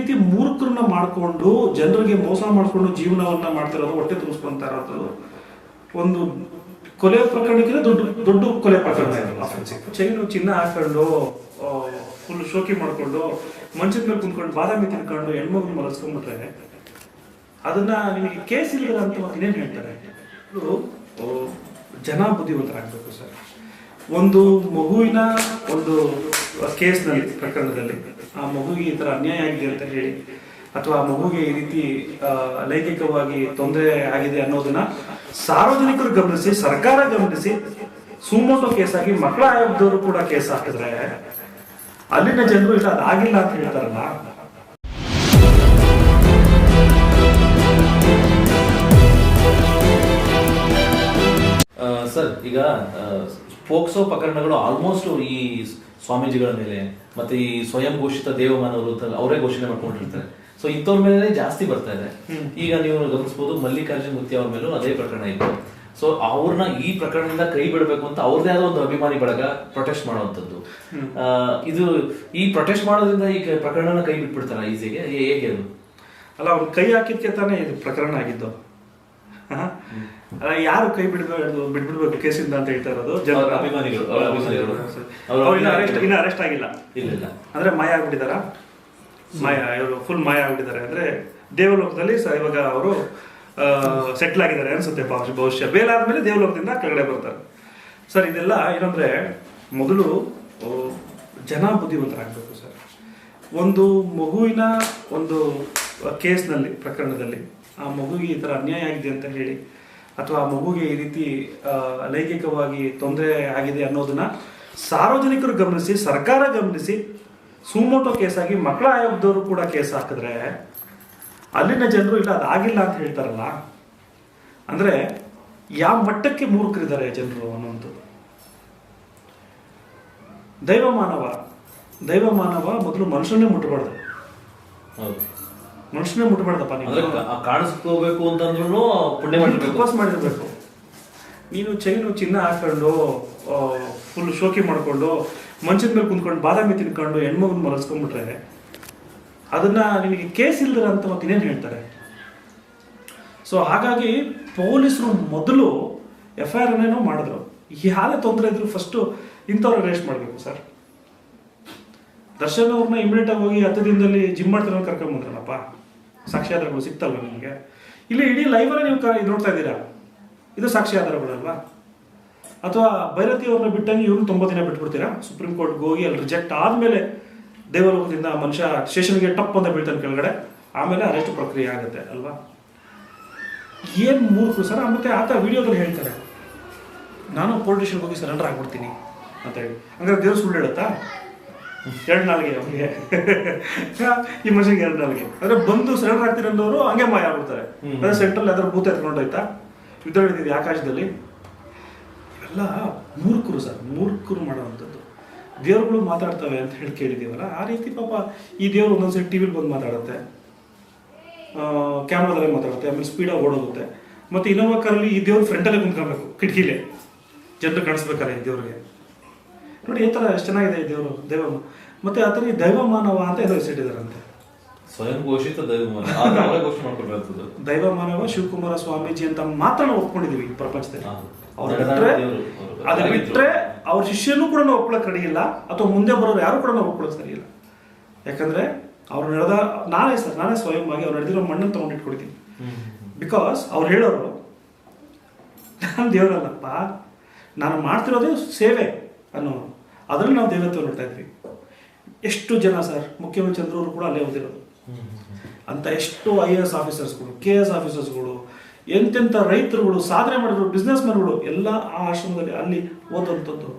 ರೀತಿ ಮೂರ್ಖರನ್ನ ಮಾಡಿಕೊಂಡು ಜನರಿಗೆ ಮೋಸ ಮಾಡಿಕೊಂಡು ಜೀವನವನ್ನ ಮಾಡ್ತಿರೋದು, ಹೊಟ್ಟೆ ತುಂಬಿಸ್ಕೊಂತ ಇರೋದು ಒಂದು ಕೊಲೆ ಪ್ರಕರಣಕ್ಕಿಂತ ದೊಡ್ಡ ದೊಡ್ಡ ಕೊಲೆ ಪ್ರಕರಣ. ಚೈನು ಚಿನ್ನ ಹಾಕೊಂಡು ಫುಲ್ ಶೋಕಿ ಮಾಡ್ಕೊಂಡು ಮಂಚದ ಮೇಲೆ ಕುಂತ್ಕೊಂಡು ಬಾದಾಮಿ ತಿನ್ಕೊಂಡು ಹೆಣ್ಮಗು ಮಲಸ್ಕೊಂಡ್ಬಿಟ್ರೆ ಅದನ್ನ ನಿಮಗೆ ಕೇಸ್ ಇಲ್ಲ ಅಂತ ಇನ್ನೇನು ಹೇಳ್ತಾರೆ. ಜನ ಬುದ್ಧಿವಂತರಾಗಬೇಕು ಸರ್. ಒಂದು ಮಗುವಿನ ಒಂದು ಕೇಸ್ನಲ್ಲಿ ಪ್ರಕರಣದಲ್ಲಿ ಆ ಮಗುವಿಗೆ ಈ ಥರ ಅನ್ಯಾಯ ಆಗಿದೆ ಅಂತ ಹೇಳಿ ಅಥವಾ ಆ ಮಗುವಿಗೆ ಈ ರೀತಿ ಲೈಂಗಿಕವಾಗಿ ತೊಂದರೆ ಆಗಿದೆ ಅನ್ನೋದನ್ನ ಸಾರ್ವಜನಿಕರು ಗಮನಿಸಿ, ಸರ್ಕಾರ ಗಮನಿಸಿ, ಸುಮೋಟೋ ಕೇಸ್ ಆಗಿ ಮಕ್ಕಳ ಆಯೋಗದವರು ಕೂಡ ಕೇಸ್ ಹಾಕಿದ್ರೆ ಅಲ್ಲಿನ ಜನರು ಇಲ್ಲ ಅದಾಗಿಲ್ಲ ಅಂತ ಹೇಳ್ತಾರಲ್ಲ. ಸರ್, ಈಗ ಪೋಕ್ಸೋ ಪ್ರಕರಣಗಳು ಆಲ್ಮೋಸ್ಟ್ ಈ ಸ್ವಾಮೀಜಿಗಳ ಮೇಲೆ ಮತ್ತೆ ಈ ಸ್ವಯಂ ಘೋಷಿತ ದೇವಮಾನವರು ಅವರೇ ಘೋಷಣೆ ಮಾಡ್ಕೊಂಡಿರ್ತಾರೆ. ಸೊ ಇಂಥವ್ರ ಮೇಲೆ ಜಾಸ್ತಿ ಬರ್ತಾ ಇದೆ. ಈಗ ನೀವು ಗಮನಿಸಬಹುದು, ಮಲ್ಲಿಕಾರ್ಜುನ್ ಮುತ್ತಿ ಅವ್ರ ಮೇಲೂ ಅದೇ ಪ್ರಕರಣ ಇತ್ತು. ಸೊ ಅವ್ರನ್ನ ಈ ಪ್ರಕರಣದಿಂದ ಕೈ ಬಿಡಬೇಕು ಅಂತ ಅವ್ರದೇ ಆದ ಒಂದು ಅಭಿಮಾನಿ ಬಳಗ ಪ್ರೊಟೆಸ್ಟ್ ಮಾಡುವಂಥದ್ದು. ಇದು ಈ ಪ್ರೊಟೆಸ್ಟ್ ಮಾಡೋದ್ರಿಂದ ಈ ಪ್ರಕರಣನ ಕೈ ಬಿಟ್ಬಿಡ್ತಾರ ಈಸಿಗೆ? ಹೇಗೆ ಅದು? ಅಲ್ಲ, ಅವ್ರು ಕೈ ಹಾಕಿದ್ಕೆ ತಾನೇ ಇದು ಪ್ರಕರಣ ಆಗಿದ್ದು. ಯಾರು ಕೈ ಬಿಡ್ಬಿಡ್ಬೇಕು ಕೇಸಿಂದ ಅಂತ ಹೇಳ್ತಾ ಇರೋದು ಜನರ ಅಭಿಮಾನಿಗಳು. ಇನ್ನು ಅರೆಸ್ಟ್ ಆಗಿಲ್ಲ ಅಂದ್ರೆ ಮಾಯ ಆಗ್ಬಿಟ್ಟಿದಾರ. ಇವರು ಫುಲ್ ಮಾಯ ಆಗ್ಬಿಟ್ಟಿದ್ದಾರೆ ಅಂದ್ರೆ ದೇವಲೋಕದಲ್ಲಿ ಇವಾಗ ಅವರು ಸೆಟ್ಲ್ ಆಗಿದ್ದಾರೆ ಅನ್ಸುತ್ತೆ ಬಹುಶಃ. ಬೇಲ್ ಆದ್ಮೇಲೆ ದೇವಲೋಕದಿಂದ ಕೆಳಗಡೆ ಬರ್ತಾರೆ ಸರ್. ಇದೆಲ್ಲ ಏನಂದ್ರೆ ಮೊದಲು ಜನ ಬುದ್ಧಿವಂತರಾಗಬೇಕು ಸರ್. ಒಂದು ಮಗುವಿನ ಒಂದು ಕೇಸ್ನಲ್ಲಿ ಪ್ರಕರಣದಲ್ಲಿ ಆ ಮಗುವಿಗೆ ಈ ಥರ ಅನ್ಯಾಯ ಆಗಿದೆ ಅಂತ ಹೇಳಿ ಅಥವಾ ಆ ಮಗುವಿಗೆ ಈ ರೀತಿ ಲೈಂಗಿಕವಾಗಿ ತೊಂದರೆ ಆಗಿದೆ ಅನ್ನೋದನ್ನ ಸಾರ್ವಜನಿಕರು ಗಮನಿಸಿ, ಸರ್ಕಾರ ಗಮನಿಸಿ, ಸುಮೋಟೋ ಕೇಸ್ ಆಗಿ ಮಕ್ಕಳ ಆಯೋಗದವರು ಕೂಡ ಕೇಸ್ ಹಾಕಿದ್ರೆ ಅಲ್ಲಿನ ಜನರು ಇಲ್ಲ ಅದಾಗಿಲ್ಲ ಅಂತ ಹೇಳ್ತಾರಲ್ಲ. ಅಂದ್ರೆ ಯಾವ ಮಟ್ಟಕ್ಕೆ ಮೂರ್ಖರಿದ್ದಾರೆ ಜನರು ಅನ್ನೋದು. ದೈವ ಮಾನವ ಮೊದಲು ಮನುಷ್ಯನೇ ಮುಟ್ಟಬಾರ್ದು. ಮನುಷ್ಯನೇ ಮುಟ್ಟಬಾರ್ದಪ್ಪ. ನೀವು ಕಾಣಿಸ್ಕೋಬೇಕು ಅಂತಂದ್ರೂ ಪುಣ್ಯ ಮಾಡಿರ್ಬೇಕು. ನೀನು ಚೈನು ಚಿನ್ನ ಹಾಕೊಂಡು ಫುಲ್ ಶೋಕಿ ಮಾಡ್ಕೊಂಡು ಮಂಚದ ಮೇಲೆ ಕುಂತ್ಕೊಂಡು ಬಾದಾಮಿ ತಿನ್ಕೊಂಡು ಹೆಣ್ಮಗನ್ ಮಲಸ್ಕೊಂಡ್ಬಿಟ್ರೆ ಅದನ್ನ ನಿನಗೆ ಕೇಸ್ ಇಲ್ದಿರ ಅಂತ ಇನ್ನೇನು ಹೇಳ್ತಾರೆ. ಸೊ ಹಾಗಾಗಿ ಪೊಲೀಸರು ಮೊದಲು FIR ಅನ್ನೇನೋ ಮಾಡಿದ್ರು. ಯಾರೇ ತೊಂದರೆ ಇದ್ರು ಫಸ್ಟು ಇಂಥವ್ರ ಅರೆಸ್ಟ್ ಮಾಡಬೇಕು ಸರ್. ದರ್ಶನ್ ಅವ್ರನ್ನ ಇಮಿಡಿಯೇಟ್ ಆಗಿ ಹೋಗಿ 10 ದಿನದಲ್ಲಿ ಜಿಮ್ ಮಾಡ್ತಾರ ಕರ್ಕೊಂಡ್ಬಂದ್ರಲ್ಲಪ್ಪ. ಸಾಕ್ಷ್ಯಾಧಾರಗಳು ಸಿಗ್ತಲ್ವ ನಿಮಗೆ? ಇಲ್ಲಿ ಇಡೀ ಲೈವಲ್ಲೇ ನೀವು ನೋಡ್ತಾ ಇದ್ದೀರಾ. ಇದು ಸಾಕ್ಷ್ಯಾಧಾರಗಳಲ್ವಾ? ಅಥವಾ ಭೈರತಿ ಅವ್ರನ್ನ ಬಿಟ್ಟಂಗೆ ಇವ್ರು 90 ದಿನ ಬಿಟ್ಬಿಡ್ತೀರಾ? ಸುಪ್ರೀಂ ಕೋರ್ಟ್ಗೆ ಹೋಗಿ ಅಲ್ಲಿ ರಿಜೆಕ್ಟ್ ಆದ್ಮೇಲೆ ದೇವಲೋಕದಿಂದ ಮನುಷ್ಯ ಸ್ಟೇಷನ್ಗೆ ಟಪ್ ಅಂತ ಬೀಳ್ತಾನೆ ಕೆಳಗಡೆ, ಆಮೇಲೆ ಅರೆಸ್ಟ್ ಪ್ರಕ್ರಿಯೆ ಆಗುತ್ತೆ ಅಲ್ವಾ? ಏನ್ ಮೂರ್ಖರು ಸರ್. ಮತ್ತೆ ಆತ ವಿಡಿಯೋದಲ್ಲಿ ಹೇಳ್ತಾರೆ, ನಾನು ಪೊಲೀಸ್ ಸ್ಟೇಷನ್ಗೆ ಹೋಗಿ ಸರೆಂಡರ್ ಆಗ್ಬಿಡ್ತೀನಿ ಅಂತ ಹೇಳಿ. ಹಂಗಾರೆ ದೇವ್ರು ಸುಳ್ಳು ಹೇಳುತ್ತಾ? 2 ನಾಳಿಗೆ ಅವ್ರಿಗೆ ಈ ಮನುಷ್ಯಗೆ 2 ನಾಳಿಗೆ ಅಂದ್ರೆ ಬಂದು ಸರೆಂಡರ್ ಆಗ್ತೀರಿ ಅನ್ನೋರು ಹಂಗೆ ಮಾಯ ಆಗ್ಬಿಡ್ತಾರೆ. ಅದೇ ಸೆಂಟ್ರಲ್ ಅದ್ರ ಭೂತ ಎತ್ಕೊಂಡೋಯ್ತಾ ಯುದ್ಧ ಹಿಡಿದಿದೆ ಆಕಾಶದಲ್ಲಿ. ಇವೆಲ್ಲ ಮೂರ್ಖರು ಸರ್, ಮೂರ್ಖರು ಮಾಡುವಂಥದ್ದು. ದೇವ್ರುಗಳು ಮಾತಾಡ್ತವೆ ಅಂತ ಹೇಳಿ ಕೇಳಿದೀವಲ್ಲ, ಆ ರೀತಿ ಪಾಪ ಈ ದೇವ್ರು ಒಂದೊಂದ್ಸರಿ ಟಿವಿಲಿ ಬಂದು ಮಾತಾಡುತ್ತೆ, ಕ್ಯಾಮ್ರಾದಲ್ಲೇ ಮಾತಾಡುತ್ತೆ, ಆಮೇಲೆ ಸ್ಪೀಡಾಗಿ ಓಡೋಗುತ್ತೆ. ಮತ್ತೆ ಇನ್ನೊಬ್ಬ ಕಾರಲ್ಲಿ ಈ ದೇವ್ರ ಫ್ರಂಟಲ್ಲೇ ಕುಂತ್ಕೊಬೇಕು, ಕಿಟಕಿಲೇ ಜನರು ಕಾಣಿಸ್ಬೇಕಾರೆ ಈ ದೇವ್ರಿಗೆ. ನೋಡಿ ಈ ಥರ ಎಷ್ಟು ಚೆನ್ನಾಗಿದೆ ಈ ದೇವರು, ದೈವ. ಮತ್ತೆ ಆ ಥರ ಈ ದೈವ ಮಾನವ ಅಂತ ಏನೋ ಹೆಸರಿಟ್ಟಿದಾರಂತೆ. ಸ್ವಯಂ ಘೋಷಿತ ದೈವ ಮಾನವ ಶಿವಕುಮಾರ ಸ್ವಾಮೀಜಿ ಅಂತ ಮಾತ್ರ ನಾವು ಒಪ್ಕೊಂಡಿದೀವಿ ಈ ಪ್ರಪಂಚದಲ್ಲಿ. ಅದ್ರ ಬಿಟ್ರೆ ಅವ್ರ ಶಿಷ್ಯನೂ ಕೂಡ ನಾವು ಒಪ್ಕೊಳ್ಳೋಕೆ ರೆಡಿ ಇಲ್ಲ, ಅಥವಾ ಮುಂದೆ ಬರೋರು ಯಾರು ಕೂಡ ನಾವು ಒಪ್ಕೊಳ್ಳೋಕೆ ಸರಿ ಇಲ್ಲ. ಯಾಕಂದ್ರೆ ಅವ್ರು ನಡೆದ ನಾನೇ ಸ್ವಯಂವಾಗಿ ಅವ್ರು ನಡೆದಿರೋ ಮಣ್ಣನ್ನು ತಗೊಂಡಿಟ್ಕೊಡ್ತೀನಿ. ಬಿಕಾಸ್ ಅವ್ರು ಹೇಳೋರು, ನಾನು ದೇವರಲ್ಲಪ್ಪ, ನಾನು ಮಾಡ್ತಿರೋದು ಸೇವೆ ಅನ್ನೋರು. ಅದರಲ್ಲಿ ನಾವು ದೇವತ್ವ ನೋಡ್ತಾ ಇದ್ವಿ. ಎಷ್ಟು ಜನ ಸರ್, ಮುಖ್ಯಮಂತ್ರಿ ಚಂದ್ರವರು ಕೂಡ ಅಲ್ಲೇ ಓದಿರೋದು ಅಂತ. ಎಷ್ಟು IAS ಆಫೀಸರ್ಸ್ಗಳು, KS ಆಫೀಸರ್ಸ್ಗಳು, ಎಂತೆಂಥ ರೈತರುಗಳು, ಸಾಧನೆ ಮಾಡಿದ್ರು, ಬಿಸ್ನೆಸ್ ಮ್ಯಾನ್ಗಳು ಎಲ್ಲ ಆ ಆಶ್ರಮದಲ್ಲಿ ಅಲ್ಲಿ ಓದುವಂಥದ್ದು.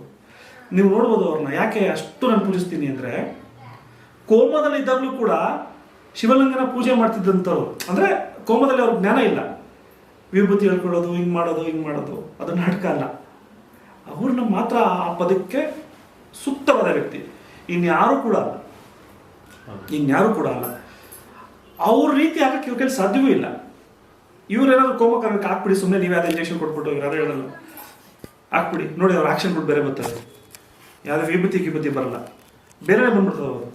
ನೀವು ನೋಡ್ಬೋದು ಅವ್ರನ್ನ. ಯಾಕೆ ಅಷ್ಟು ನಾನು ಪೂಜಿಸ್ತೀನಿ ಅಂದರೆ, ಕೋಮದಲ್ಲಿ ಇದ್ದಾಗಲೂ ಕೂಡ ಶಿವಲಿಂಗನ ಪೂಜೆ ಮಾಡ್ತಿದ್ದಂಥವ್ರು. ಅಂದರೆ ಕೋಮದಲ್ಲಿ ಅವ್ರಿಗೆ ಜ್ಞಾನ ಇಲ್ಲ, ವಿಭೂತಿ ಹೇಳ್ಕೊಳ್ಳೋದು, ಹಿಂಗೆ ಮಾಡೋದು ಅದು ನಾಟಕ ಅಲ್ಲ. ಅವ್ರನ್ನ ಮಾತ್ರ ಆ ಪದಕ್ಕೆ ಸೂಕ್ತವಾದ ವ್ಯಕ್ತಿ. ಇನ್ಯಾರು ಕೂಡ ಅಲ್ಲ. ಅವ್ರ ರೀತಿ ಆಗಕ್ಕೆ ಇವ್ರ ಕೈಲಿ ಸಾಧ್ಯವೂ ಇಲ್ಲ. ಇವ್ರೇನಾದ್ರು ಕೋಮಕರಕ್ಕೆ ಹಾಕ್ಬಿಡಿ, ಸುಮ್ಮನೆ ನೀವು ಯಾವ್ದು ಇಂಜೆಕ್ಷನ್ ಕೊಟ್ಬಿಟ್ಟು ಇವ್ರು ಯಾರು ಹೇಳಲ್ಲ, ಹಾಕ್ಬಿಡಿ ನೋಡಿ, ಅವ್ರು ಆಕ್ಷನ್ ಬಿಟ್ಟು ಬೇರೆ ಬರ್ತದೆ. ಯಾವುದೇ ವಿಭೂತಿ ಬರಲ್ಲ, ಬೇರೆ ಬಂದ್ಬಿಡ್ತದೆ ಅವರು.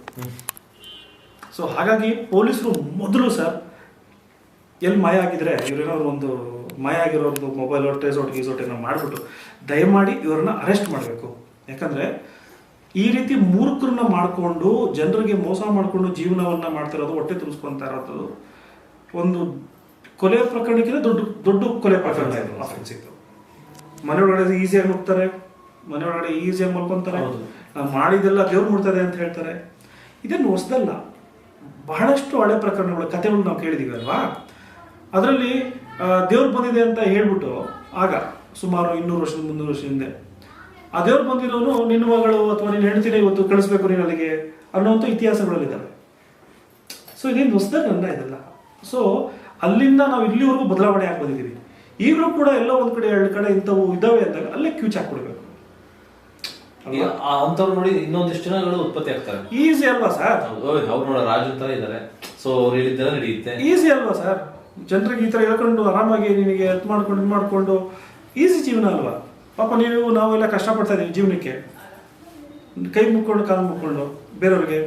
ಸೊ ಹಾಗಾಗಿ ಪೊಲೀಸರು ಮೊದಲು ಸರ್ ಎಲ್ಲಿ ಮಾಯ ಆಗಿದ್ರೆ ಇವ್ರೇನಾದ್ರು ಒಂದು ಮಾಯ ಆಗಿರೋದು ಮೊಬೈಲ್ ಟ್ರೇಸೌಟ್ ಗೀಸೌಟ್ ಏನೋ ಮಾಡಿಬಿಟ್ಟು ದಯಮಾಡಿ ಇವ್ರನ್ನ ಅರೆಸ್ಟ್ ಮಾಡಬೇಕು. ಯಾಕಂದರೆ ಈ ರೀತಿ ಮೂರ್ಖರನ್ನ ಮಾಡಿಕೊಂಡು ಜನರಿಗೆ ಮೋಸ ಮಾಡಿಕೊಂಡು ಜೀವನವನ್ನು ಮಾಡ್ತಿರೋದು, ಹೊಟ್ಟೆ ತುಂಬಿಸ್ಕೊತಾ ಇರೋದು ಒಂದು ಕೊಲೆ ಪ್ರಕರಣಕ್ಕಿಂತ ದೊಡ್ಡ ದೊಡ್ಡ ಕೊಲೆ ಪ್ರಕರಣ ಇದು. ಅಫೆನ್ಸ್ ಇದು. ಮನೆಯೊಳಗಡೆ ಈಸಿಯಾಗಿ ಹೋಗ್ತಾರೆ, ಮನೆಯೊಳಗಡೆ ಈಸಿಯಾಗಿ ಮಲ್ಕೊತಾರೆ, ನಾವು ಮಾಡಿದೆಲ್ಲ ದೇವ್ರು ಮುಡ್ತದೆ ಅಂತ ಹೇಳ್ತಾರೆ. ಇದೇನು ಹೊಸದಲ್ಲ, ಬಹಳಷ್ಟು ಹಳೆ ಪ್ರಕರಣಗಳು ಕಥೆಗಳು ನಾವು ಕೇಳಿದೀವಿ ಅಲ್ವಾ. ಅದರಲ್ಲಿ ದೇವ್ರು ಬಂದಿದೆ ಅಂತ ಹೇಳ್ಬಿಟ್ಟು ಆಗ ಸುಮಾರು 200 ವರ್ಷದ 300 ವರ್ಷದ ಹಿಂದೆ ಆ ದೇವ್ರು ಬಂದಿರೋನು ನಿನ್ನ ಮಗಳು ಅಥವಾ ನಿನ್ನ ಹೆಂಡತಿನ ಇವತ್ತು ಕಳಿಸ್ಬೇಕು ನೀನು ಅಲ್ಲಿಗೆ ಅನ್ನೋಂಥ ಇತಿಹಾಸಗಳಲ್ಲಿದ್ದಾವೆ. ಸೊ ಇದೇನು ಹೊಸದಲ್ಲ ಇದೆಲ್ಲ. ಸೊ ಅಲ್ಲಿಂದ ನಾವು ಇಲ್ಲಿವರೆಗೂ ಬದಲಾವಣೆ ಆಗಿ ಬಂದಿದ್ದೀವಿ. ಈಗಲೂ ಕೂಡ ಎಲ್ಲ ಒಂದ್ ಕಡೆ 2 ಕಡೆ ಇಂಥವು ಇದ್ದಾವೆ ಅಂದಾಗ ಅಲ್ಲೇ ಕ್ಯೂಚ್ ಹಾಕ್ಬಿಡ್ಬೇಕು. ಅಂತವ್ರು ನೋಡಿ ಇನ್ನೊಂದಿಷ್ಟು ಜನಗಳು ಉತ್ಪತ್ತಿ ಆಗ್ತಾರೆ. ಈಸಿ ಅಲ್ವಾ ಸರ್? ಅವ್ರು ನೋಡ ರಾಜು ತರ ಇದ್ದಾರೆ. ಸೊ ಅವ್ರು ಹೇಳಿದ್ದೆಲ್ಲ ನಡೆಯುತ್ತೆ. ಈಸಿ ಅಲ್ವಾ ಸರ್? ಜನರಿಗೆ ಈ ತರ ಹೇಳ್ಕೊಂಡು ಆರಾಮಾಗಿ ನಿನಗೆ ಇದು ಮಾಡ್ಕೊಂಡು ಈಸಿ ಜೀವನ ಅಲ್ವಾ? ಪಾಪ ನಾವೆಲ್ಲ ಕಷ್ಟಪಡ್ತಾ ಇದೀವಿ ಜೀವನಕ್ಕೆ, ಕೈ ಮುಕ್ಕೊಂಡು ಕಾಲು ಮುಕ್ಕೊಂಡು ಬೇರೆಯವ್ರಿಗೆ.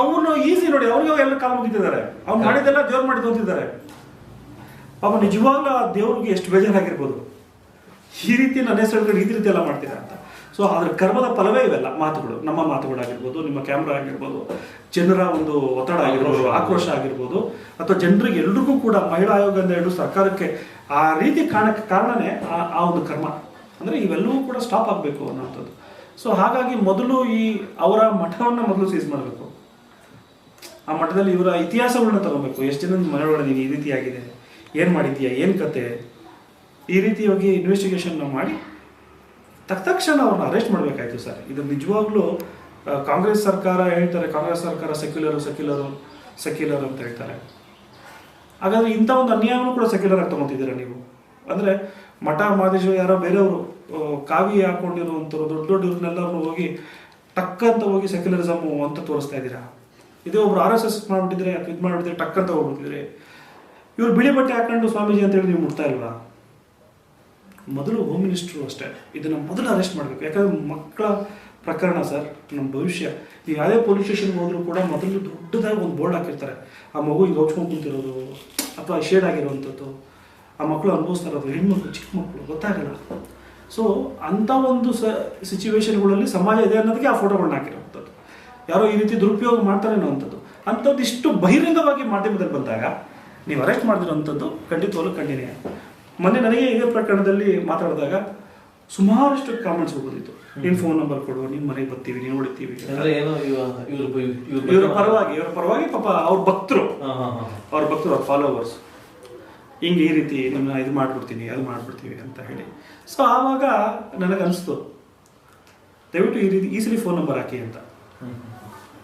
ಅವನು ಈಸಿ ನೋಡಿ, ಅವ್ರಿಗೆ ಎಲ್ಲ ಕಾಲು ಮುಗಿತಿದ್ದಾರೆ, ಅವ್ನು ಮಾಡಿದೆಲ್ಲ ದೇವ್ರು ಮಾಡಿದ್ದು ಅಂತಿದ್ದಾರೆ. ಪಾಪ ನಿಜವಾಗ್ಲೂ ಆ ದೇವ್ರಿಗೆ ಎಷ್ಟು ಬೇಜಾರಾಗಿರ್ಬೋದು, ಈ ರೀತಿ ನನ್ನ ಹೆಸರು ಈ ರೀತಿ ಎಲ್ಲ ಮಾಡ್ತೀರಾ ಅಂತ. ಸೊ ಅದ್ರ ಕರ್ಮದ ಫಲವೇ ಇವೆಲ್ಲ ಮಾತುಗಳು, ನಮ್ಮ ಮಾತುಗಳಾಗಿರ್ಬೋದು, ನಿಮ್ಮ ಕ್ಯಾಮ್ರಾ ಆಗಿರ್ಬೋದು, ಜನರ ಒಂದು ಒತ್ತಡ ಆಗಿರ್ಬೋದು, ಆಕ್ರೋಶ ಆಗಿರ್ಬೋದು, ಅಥವಾ ಜನರಿಗೆ ಎಲ್ರಿಗೂ ಕೂಡ ಮಹಿಳಾ ಆಯೋಗದಿಂದ ಹಿಡಿದು ಸರ್ಕಾರಕ್ಕೆ ಆ ರೀತಿ ಕಾರಣನೇ ಆ ಒಂದು ಕರ್ಮ. ಅಂದರೆ ಇವೆಲ್ಲವೂ ಕೂಡ ಸ್ಟಾಪ್ ಆಗಬೇಕು ಅನ್ನೋಂಥದ್ದು. ಸೊ ಹಾಗಾಗಿ ಮೊದಲು ಅವರ ಮಠವನ್ನು ಮೊದಲು ಸೀಸ್ ಮಾಡಬೇಕು. ಆ ಮಠದಲ್ಲಿ ಇವರ ಇತಿಹಾಸಗಳನ್ನ ತಗೋಬೇಕು. ಎಷ್ಟು ಜನ ಮನೆಯೊಳಗಡೆ ನೀನು ಈ ರೀತಿ ಆಗಿದೆ, ಏನು ಮಾಡಿದ್ಯಾ, ಏನು ಕತೆ, ಈ ರೀತಿಯಾಗಿ ಇನ್ವೆಸ್ಟಿಗೇಷನ್ ಮಾಡಿ ತಕ್ಷಣ ಅವ್ರನ್ನ ಅರೆಸ್ಟ್ ಮಾಡಬೇಕಾಯ್ತು ಸರ್. ಇದು ನಿಜವಾಗ್ಲೂ ಕಾಂಗ್ರೆಸ್ ಸರ್ಕಾರ ಹೇಳ್ತಾರೆ, ಕಾಂಗ್ರೆಸ್ ಸರ್ಕಾರ ಸೆಕ್ಯುಲರ್ ಅಂತ ಹೇಳ್ತಾರೆ. ಹಾಗಾದ್ರೆ ಇಂಥ ಒಂದು ಅನ್ಯಾಯವನ್ನು ಕೂಡ ಸೆಕ್ಯುಲರ್ ಆಗಿ ತಗೊತಿದ್ದೀರಾ ನೀವು. ಅಂದರೆ ಮಠ ಮಾದೇಶ್ವರ ಯಾರೋ ಬೇರೆಯವರು ಕಾವಿ ಹಾಕೊಂಡಿರುವಂಥವ್ರು ದೊಡ್ಡ ಇವ್ರನ್ನೆಲ್ಲರೂ ಹೋಗಿ ಟಕ್ ಅಂತ ಹೋಗಿ ಸೆಕ್ಯುಲರಿಸಮ್ ಅಂತ ತೋರಿಸ್ತಾ ಇದ್ದೀರಾ. ಇದೇ ಒಬ್ರು RSS ಮಾಡಿಬಿಟ್ಟಿದ್ರೆ ಅಥವಾ ಇದು ಮಾಡಿಬಿಟ್ಟಿದ್ರೆ ಟಕ್ ಅಂತ ಹೋಗ್ಬಿಟ್ಟಿದ್ರೆ, ಇವ್ರು ಬಿಳಿ ಬಟ್ಟೆ ಹಾಕೊಂಡು ಸ್ವಾಮೀಜಿ ಅಂತೇಳಿ ನೀವು ಮುಟ್ತಾ ಇಲ್ವಾ? ಮೊದಲು ಹೋಮ್ ಮಿನಿಸ್ಟ್ರು ಅಷ್ಟೇ ಇದನ್ನು ಮೊದಲು ಅರೆಸ್ಟ್ ಮಾಡಬೇಕು. ಯಾಕಂದರೆ ಮಕ್ಕಳ ಪ್ರಕರಣ ಸರ್, ನಮ್ಮ ಭವಿಷ್ಯ. ನೀವು ಯಾವುದೇ ಪೊಲೀಸ್ ಸ್ಟೇಷನ್ಗೆ ಹೋದರೂ ಕೂಡ ಮೊದಲು ದೊಡ್ಡದಾಗಿ ಒಂದು ಬೋರ್ಡ್ ಹಾಕಿರ್ತಾರೆ, ಆ ಮಗು ಈಗ ಹೊಚ್ಕೊಂಡು ಕುಂತಿರೋದು ಅಥವಾ ಶೇಡ್ ಆಗಿರುವಂಥದ್ದು, ಆ ಮಕ್ಕಳು ಅನುಭವಿಸ್ತಾ ಇರೋದು, ಹೆಣ್ಮಕ್ಳು ಚಿಕ್ಕ ಮಕ್ಕಳು ಗೊತ್ತಾಗಲ್ಲ. ಸೊ ಅಂಥ ಒಂದು ಸಿಚುವೇಶನ್ಗಳಲ್ಲಿ ಸಮಾಜ ಇದೆ ಅನ್ನೋದಕ್ಕೆ ಆ ಫೋಟೋಗಳನ್ನ ಹಾಕಿರೋವಂಥದ್ದು. ಯಾರೋ ಈ ರೀತಿ ದುರುಪಯೋಗ ಮಾಡ್ತಾರೆ ಅನ್ನೋವಂಥದ್ದು. ಅಂಥದ್ದು ಇಷ್ಟು ಬಹಿರಂಗವಾಗಿ ಮಾಧ್ಯಮದಲ್ಲಿ ಬಂದಾಗ ನೀವು ಅರೆಸ್ಟ್ ಮಾಡಿದಿರೋವಂಥದ್ದು ಖಂಡಿತವಾಗ್ಲೂ ಖಂಡನೀಯ. ಮೊನ್ನೆ ನನಗೆ ಇದೇ ಪ್ರಕರಣದಲ್ಲಿ ಮಾತಾಡಿದಾಗ ಸುಮಾರಷ್ಟು ಕಾಮೆಂಟ್ಸ್ ಬಂದಿತ್ತು. ನಿನ್ನ ಫೋನ್ ನಂಬರ್ ಕೊಡು, ನಿಮ್ಮ ಮನೆಗೆ ಬರ್ತೀವಿ, ನೀವು ಹೊಡಿತೀವಿ. ಇವರ ಪರವಾಗಿ ಪಾಪ ಅವ್ರ ಭಕ್ತರು, ಅವ್ರ ಫಾಲೋವರ್ಸ್ ಹಿಂಗೆ ಈ ರೀತಿ ನನ್ನ ಇದು ಮಾಡ್ಬಿಡ್ತೀನಿ, ಅದು ಮಾಡ್ಬಿಡ್ತೀವಿ ಅಂತ ಹೇಳಿ. ಸೊ ಆವಾಗ ನನಗನ್ನಿಸ್ತು, ದಯವಿಟ್ಟು ಈ ರೀತಿ ಈಸಿಲಿ ಫೋನ್ ನಂಬರ್ ಹಾಕಿ ಅಂತ.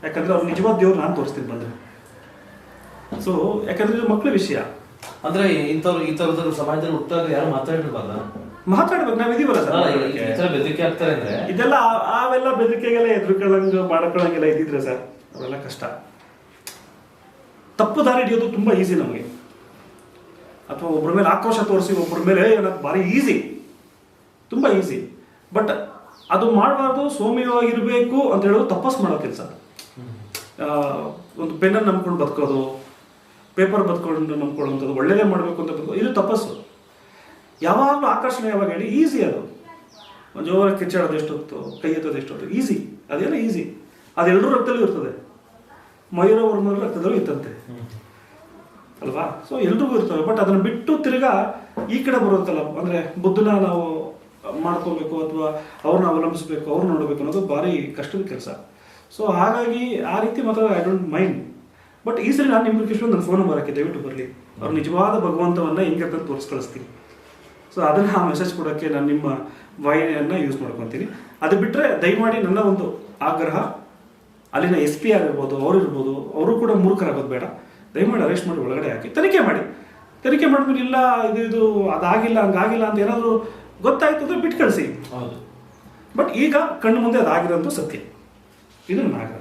ಯಾಕಂದ್ರೆ ಅವ್ರು ನಿಜವಾದ ದೇವ್ರು ನಾನು ತೋರಿಸ್ತೀನಿ ಬಂದರೆ. ಸೊ ಯಾಕಂದ್ರೆ ಇದು ಮಕ್ಕಳ ವಿಷಯ. ಅಂದ್ರೆ ಈ ತರದ ಸಮಾಜದಲ್ಲಿ ಹುಟ್ಟಾಗ ಯಾರು ಮಾತಾಡ್ಬೇಕು, ನಾವ್ ಇದೀವಲ್ಲ ಸರ್. ಬೆದರಿಕೆ ಆಗ್ತಾರೆ ಅಂದ್ರೆ ಇದೆಲ್ಲ ಅವೆಲ್ಲ ಬೆದರಿಕೆಗೆಲ್ಲ ಮಾಡ್ಕೊಳ್ಳಂಗೆಲ್ಲ ಇದ್ದಿದ್ರೆ ಸರ್ ಅವೆಲ್ಲ ಕಷ್ಟ. ತಪ್ಪು ದಾರಿ ಹಿಡಿಯೋದು ತುಂಬಾ ಈಸಿ ನಮಗೆ. ಅಥವಾ ಒಬ್ಬರ ಮೇಲೆ ಆಕ್ರೋಶ ತೋರಿಸಿ ಒಬ್ಬರ ಮೇಲೆ ಅನ್ನೋದು ಭಾರಿ ಈಸಿ, ತುಂಬಾ ಈಸಿ. ಬಟ್ ಅದು ಮಾಡಬಾರ್ದು, ಸೌಮ್ಯವಾಗಿರ್ಬೇಕು ಅಂತ ಹೇಳೋದು ತಪಸ್ ಮಾಡೋ ಕೆಲಸ. ಒಂದು ಪೆನ್ನನ್ನು ನಂಬ್ಕೊಂಡು ಬದುಕೋದು, ಪೇಪರ್ ಬದುಕೊಂಡು ನಂಬ್ಕೊಳ್ಳುವಂಥದ್ದು, ಒಳ್ಳೆಯದೇ ಮಾಡಬೇಕು ಅಂತ ಬದುಕೋದು, ಇದು ತಪಸ್ಸು. ಯಾವಾಗಲೂ ಆಕರ್ಷಣೆ ಯಾವಾಗ ಹೇಳಿ ಈಸಿ. ಅದು ಜೋರ ಕಿಚ್ಚಾಡೋದು ಎಷ್ಟೊತ್ತು, ಕೈ ಎತ್ತೋದು ಎಷ್ಟೊತ್ತು, ಈಸಿ. ಅದೇನೋ ಈಸಿ, ಅದೆಲ್ಲರೂ ರಕ್ತದಲ್ಲೂ ಇರ್ತದೆ. ಮಯೂರವ್ರ ರಕ್ತದಲ್ಲೂ ಇತ್ತಂತೆ ಅಲ್ವಾ? ಸೊ ಎಲ್ರಿಗೂ ಇರ್ತವೆ. ಬಟ್ ಅದನ್ನು ಬಿಟ್ಟು ತಿರ್ಗಾ ಈ ಕಡೆ ಬರುತ್ತಲ್ಲ, ಅಂದರೆ ಬುದ್ಧನ ನಾವು ಮಾಡ್ಕೋಬೇಕು ಅಥವಾ ಅವ್ರನ್ನ ಅವಲಂಬಿಸ್ಬೇಕು, ಅವ್ರು ನೋಡಬೇಕು ಅನ್ನೋದು ಭಾರಿ ಕಷ್ಟದ ಕೆಲಸ. ಸೊ ಹಾಗಾಗಿ ಆ ರೀತಿ ಮಾತ್ರ ಐ ಡೋಂಟ್ ಮೈಂಡ್. ಬಟ್ ಈ ಸರಿ ನಾನು ನಿಮ್ಮ ಕೃಷ್ಣ ನನ್ನ ಫೋನ್ ನಂಬರ್ ಹಾಕಿ ದಯವಿಟ್ಟು ಬರಲಿ, ಅವ್ರು ನಿಜವಾದ ಭಗವಂತವನ್ನ ಹೆಂಗೆ ಅಂತ ತೋರಿಸಿ ಕಳಿಸ್ತೀನಿ. ಸೊ ಅದನ್ನು ಆ ಮೆಸೇಜ್ ಕೊಡೋಕ್ಕೆ ನಾನು ನಿಮ್ಮ ವಾಹಿನಿಯನ್ನು ಯೂಸ್ ಮಾಡ್ಕೊತೀನಿ. ಅದು ಬಿಟ್ಟರೆ ದಯಮಾಡಿ ನನ್ನ ಒಂದು ಆಗ್ರಹ, ಅಲ್ಲಿನ SP ಆಗಿರ್ಬೋದು, ಅವರು ಇರ್ಬೋದು, ಅವರು ಕೂಡ ಮೂರ್ಖರಾಗೋದು ಬೇಡ. ದಯಮಾಡಿ ಅರೆಸ್ಟ್ ಮಾಡಿ ಒಳಗಡೆ ಹಾಕಿ ತನಿಖೆ ಮಾಡಿದ್ಮೇಲೆ ಇಲ್ಲ ಇದು ಅದಾಗಿಲ್ಲ ಹಂಗಾಗಿಲ್ಲ ಅಂತ ಏನಾದರೂ ಗೊತ್ತಾಯ್ತು ಅಂದರೆ ಬಿಟ್ಟು ಕಳಿಸಿ. ಬಟ್ ಈಗ ಕಣ್ಣು ಮುಂದೆ ಅದಾಗಿರೋಂಥ ಸತ್ಯ. ಇದು ನನ್ನ ಆಗ್ರಹ.